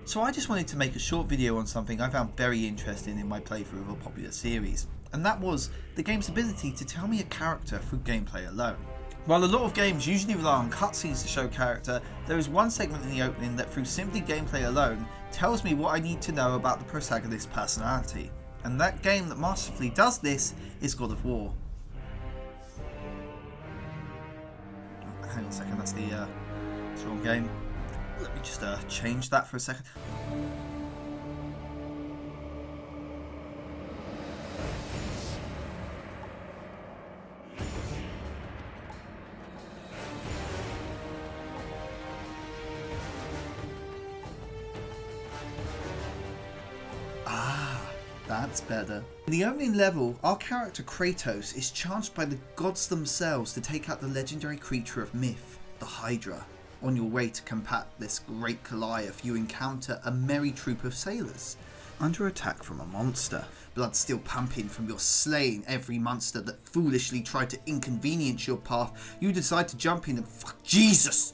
So I just wanted to make a short video on something I found very interesting in my playthrough of a popular series, and that was the game's ability to tell me a character through gameplay alone. While a lot of games usually rely on cutscenes to show character, there is one segment in the opening that through simply gameplay alone tells me what I need to know about the protagonist's personality. And that game that masterfully does this is God of War. Hang on a second, that's the wrong game. Let me just change that for a second. That's better. In the opening level, our character Kratos is charged by the gods themselves to take out the legendary creature of myth, the Hydra. On your way to combat this great Goliath, you encounter a merry troop of sailors. Under attack from a monster, blood still pumping from your slaying every monster that foolishly tried to inconvenience your path, you decide to jump in and fuck Jesus!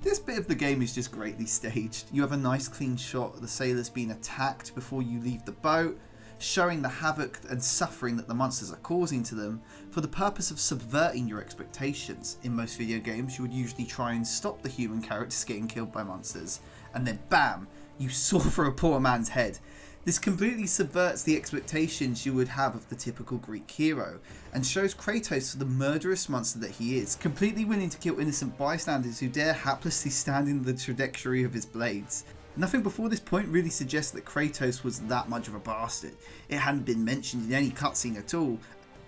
This bit of the game is just greatly staged. You have a nice clean shot of the sailors being attacked before you leave the boat, showing the havoc and suffering that the monsters are causing to them for the purpose of subverting your expectations. In most video games, you would usually try and stop the human characters getting killed by monsters, and then BAM! You saw through a poor man's head. This completely subverts the expectations you would have of the typical Greek hero, and shows Kratos for the murderous monster that he is, completely willing to kill innocent bystanders who dare haplessly stand in the trajectory of his blades. Nothing before this point really suggests that Kratos was that much of a bastard. It hadn't been mentioned in any cutscene at all,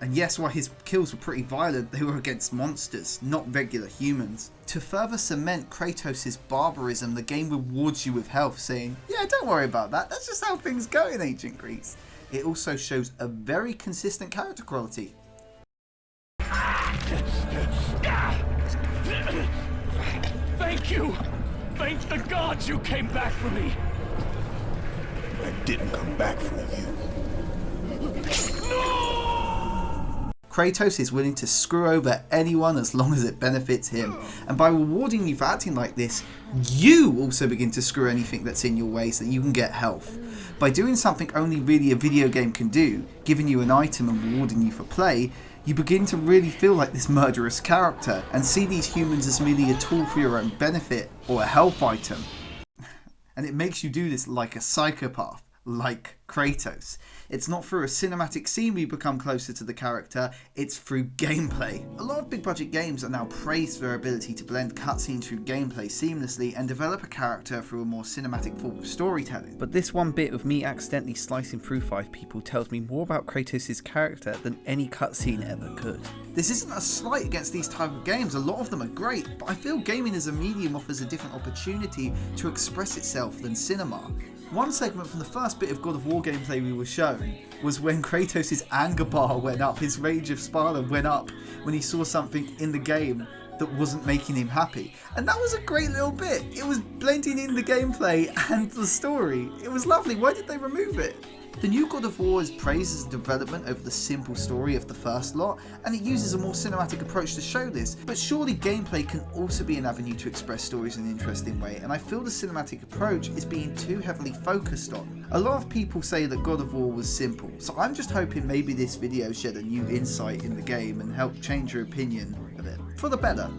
and yes, while his kills were pretty violent, they were against monsters, not regular humans. To further cement Kratos' barbarism, the game rewards you with health, saying, yeah, don't worry about that, that's just how things go in ancient Greece. It also shows a very consistent character quality. Thank you! Thank the gods you came back for me! I didn't come back for you. No! Kratos is willing to screw over anyone as long as it benefits him, and by rewarding you for acting like this, you also begin to screw anything that's in your way so that you can get health. By doing something only really a video game can do, giving you an item and rewarding you for play, you begin to really feel like this murderous character and see these humans as merely a tool for your own benefit or a health item. And it makes you do this like a psychopath, like Kratos. It's not through a cinematic scene we become closer to the character, it's through gameplay. A lot of big budget games are now praised for their ability to blend cutscenes through gameplay seamlessly and develop a character through a more cinematic form of storytelling. But this one bit of me accidentally slicing through 5 people tells me more about Kratos' character than any cutscene ever could. This isn't a slight against these type of games, a lot of them are great, but I feel gaming as a medium offers a different opportunity to express itself than cinema. One segment from the first bit of God of War gameplay we were shown was when Kratos' anger bar went up, his rage of Sparta went up when he saw something in the game that wasn't making him happy. And that was a great little bit. It was blending in the gameplay and the story. It was lovely. Why did they remove it? The new God of War is praised as a development over the simple story of the first lot, and it uses a more cinematic approach to show this, but surely gameplay can also be an avenue to express stories in an interesting way, and I feel the cinematic approach is being too heavily focused on. A lot of people say that God of War was simple, so I'm just hoping maybe this video shed a new insight in the game and help change your opinion of it, for the better.